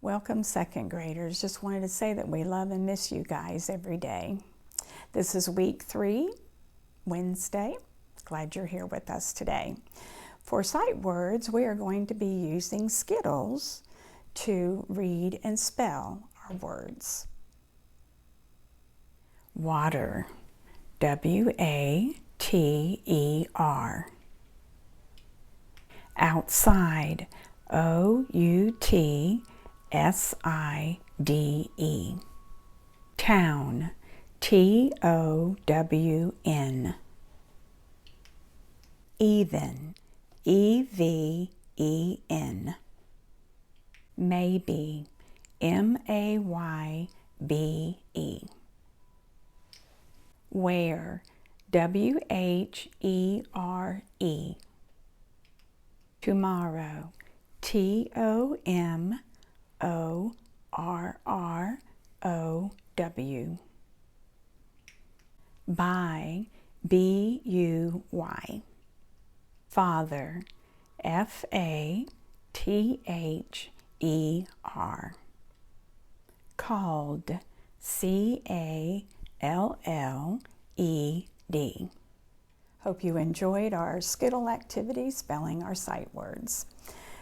Welcome, second graders. Just wanted to say that we love and miss you guys every day. This is week 3, Wednesday. Glad you're here with us today. For sight words, we are going to be using Skittles to read and spell our words. Water, W-A-T-E-R. Outside, O-U-T-S-I-D-E. Town, T-O-W-N. Even, E-V-E-N. Maybe, M-A-Y-B-E. Where, W-H-E-R-E. Tomorrow, T-O-M-O-R-R-O-W. Buy, B-U-Y. Father, F-A-T-H-E-R. Called, C-A-L-L-E-D. Hope you enjoyed our Skittle activity spelling our sight words.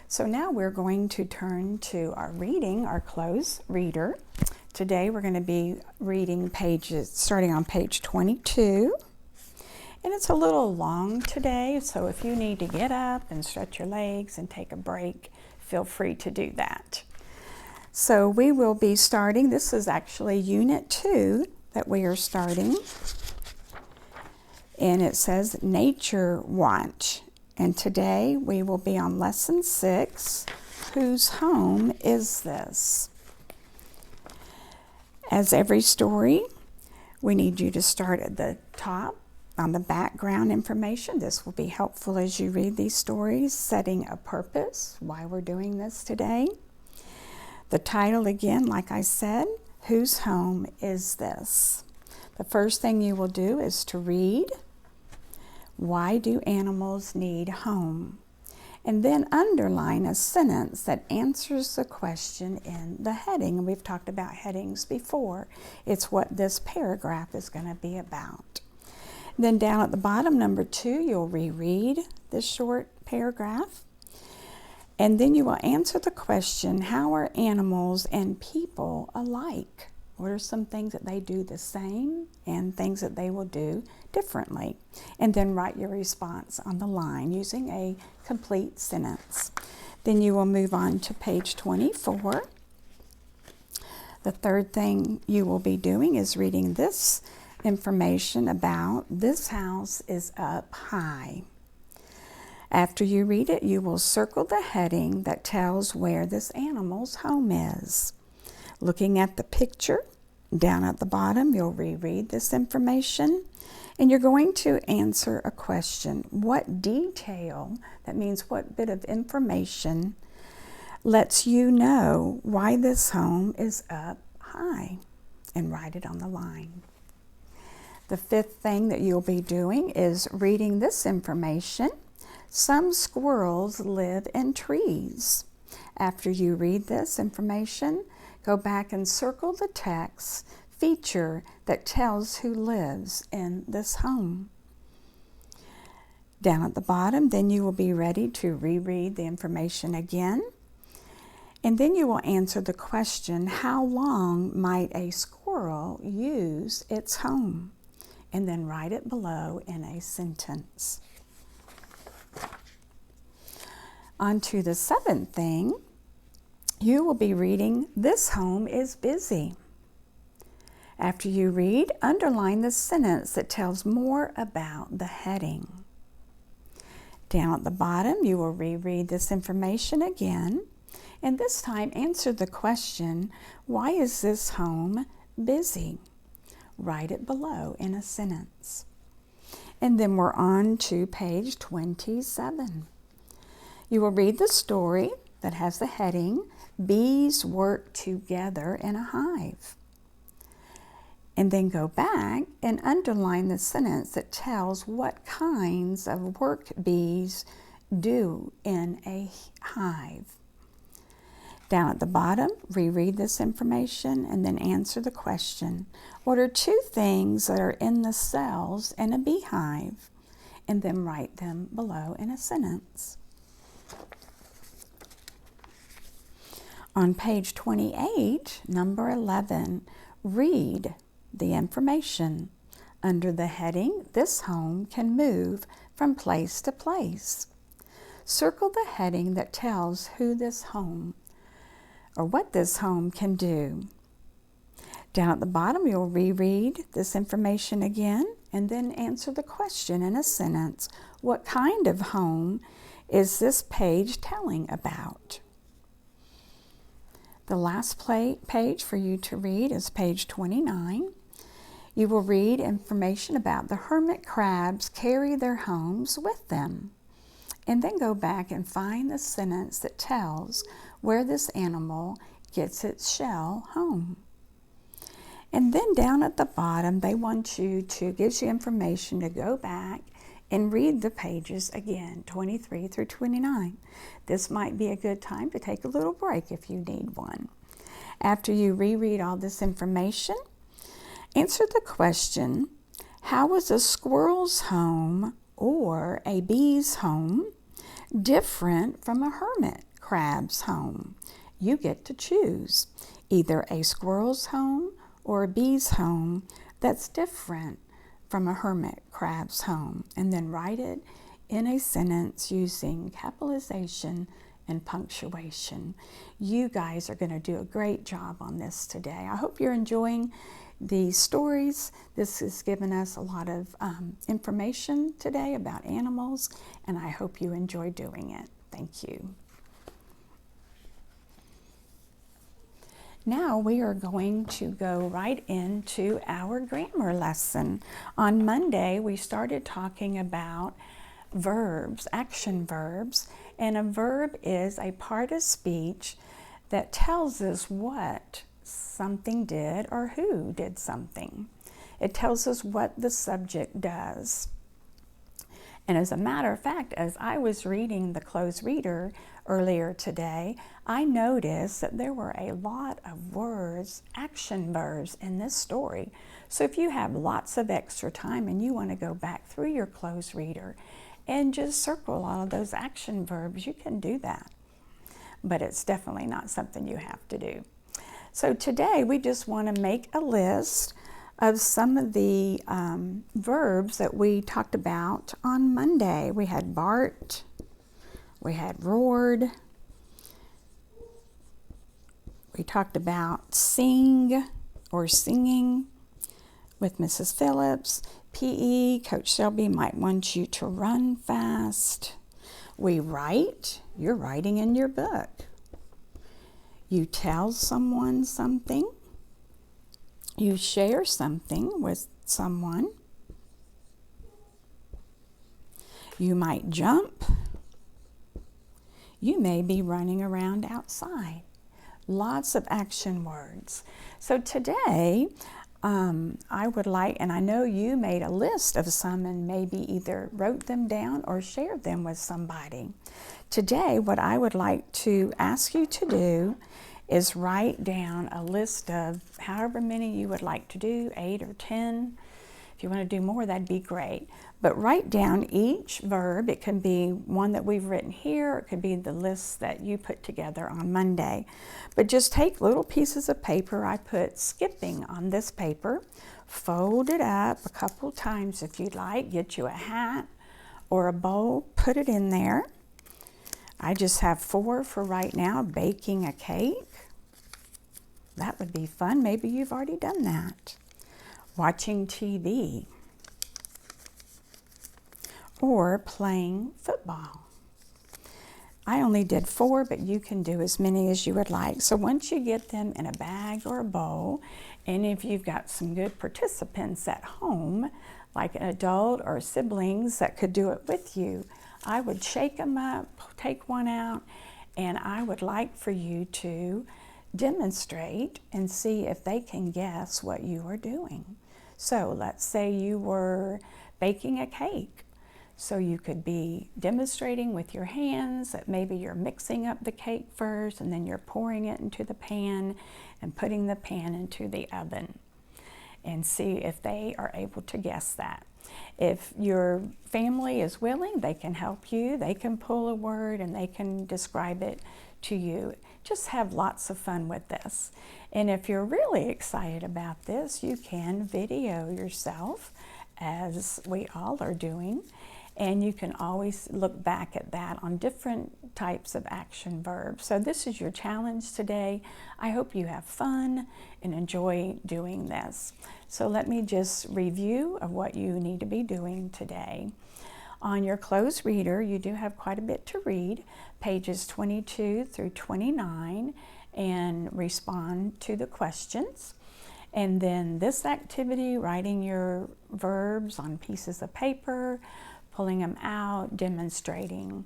So now we're going to turn to our reading, our close reader. Today we're going to be reading pages starting on page 22. And it's a little long today, so if you need to get up and stretch your legs and take a break, feel free to do that. So we will be starting, this is actually Unit 2 that we are starting. And it says Nature Watch. And today we will be on Lesson 6, Whose Home Is This? As every story, we need you to start at the top on the background information. This will be helpful as you read these stories, setting a purpose, why we're doing this today. The title again, like I said, Whose Home Is This? The first thing you will do is to read, why do animals need home? And then underline a sentence that answers the question in the heading. And we've talked about headings before. It's what this paragraph is going to be about. Then down at the bottom, number 2, you'll reread this short paragraph. And then you will answer the question, how are animals and people alike? What are some things that they do the same and things that they will do differently? And then write your response on the line using a complete sentence. Then you will move on to page 24. The third thing you will be doing is reading this information about this house is up high. After you read it, you will circle the heading that tells where this animal's home is. Looking at the picture, down at the bottom, you'll reread this information, and you're going to answer a question. What detail, that means what bit of information, lets you know why this home is up high? And write it on the line. The fifth thing that you'll be doing is reading this information. Some squirrels live in trees. After you read this information, go back and circle the text feature that tells who lives in this home. Down at the bottom, then you will be ready to reread the information again. And then you will answer the question, how long might a squirrel use its home? And then write it below in a sentence. On to the seventh thing. You will be reading, this home is busy. After you read, underline the sentence that tells more about the heading. Down at the bottom, you will reread this information again, and this time answer the question, why is this home busy? Write it below in a sentence. And then we're on to page 27. You will read the story that has the heading, Bees Work Together in a Hive. And then go back and underline the sentence that tells what kinds of work bees do in a hive. Down at the bottom, reread this information and then answer the question. What are 2 things that are in the cells in a beehive? And then write them below in a sentence. On page 28, number 11, read the information. Under the heading, this home can move from place to place. Circle the heading that tells who this home or what this home can do. Down at the bottom, you'll reread this information again and then answer the question in a sentence. What kind of home is this page telling about? The last page for you to read is page 29. You will read information about the hermit crabs carry their homes with them. And then go back and find the sentence that tells where this animal gets its shell home. And then down at the bottom, they want you to, gives you information to go back and read the pages again, 23 through 29. This might be a good time to take a little break if you need one. After you reread all this information, answer the question, how is a squirrel's home or a bee's home different from a hermit crab's home? You get to choose either a squirrel's home or a bee's home that's different from a hermit crab's home, and then write it in a sentence using capitalization and punctuation. You guys are going to do a great job on this today. I hope you're enjoying the stories. This has given us a lot of information today about animals, and I hope you enjoy doing it. Thank you. Now we are going to go right into our grammar lesson. On Monday, we started talking about verbs, action verbs, and a verb is a part of speech that tells us what something did or who did something. It tells us what the subject does. And as a matter of fact, as I was reading the closed reader earlier today, I noticed that there were a lot of words, action verbs in this story. So if you have lots of extra time and you want to go back through your closed reader and just circle all of those action verbs, you can do that. But it's definitely not something you have to do. So today we just want to make a list of some of the verbs that we talked about on Monday. We had barked, we had roared, we talked about sing or singing with Mrs. Phillips. PE, Coach Shelby might want you to run fast. We write, you're writing in your book. You tell someone something. You share something with someone. You might jump. You may be running around outside. Lots of action words. So today, I would like, and I know you made a list of some and maybe either wrote them down or shared them with somebody. Today, what I would like to ask you to do is write down a list of however many you would like to do, 8 or 10. If you want to do more, that'd be great. But write down each verb. It can be one that we've written here, or it could be the list that you put together on Monday. But just take little pieces of paper. I put skipping on this paper. Fold it up a couple times if you'd like. Get you a hat or a bowl, put it in there. I just have 4 for right now. Baking a cake. That would be fun. Maybe you've already done that. Watching TV. Or playing football. I only did 4, but you can do as many as you would like. So once you get them in a bag or a bowl, and if you've got some good participants at home, like an adult or siblings that could do it with you, I would shake them up, take one out, and I would like for you to demonstrate and see if they can guess what you are doing. So let's say you were baking a cake. So you could be demonstrating with your hands that maybe you're mixing up the cake first and then you're pouring it into the pan and putting the pan into the oven, and see if they are able to guess that. If your family is willing, they can help you. They can pull a word and they can describe it to you. Just have lots of fun with this. And if you're really excited about this, you can video yourself, as we all are doing. And you can always look back at that on different types of action verbs. So this is your challenge today. I hope you have fun and enjoy doing this. So let me just review of what you need to be doing today. On your closed reader, you do have quite a bit to read, pages 22 through 29, and respond to the questions. And then this activity, writing your verbs on pieces of paper, pulling them out, demonstrating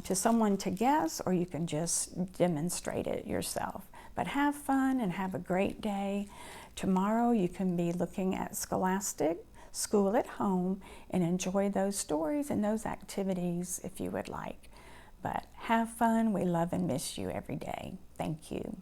to someone to guess, or you can just demonstrate it yourself. But have fun and have a great day. Tomorrow you can be looking at Scholastic, School at Home, and enjoy those stories and those activities if you would like. But have fun. We love and miss you every day. Thank you.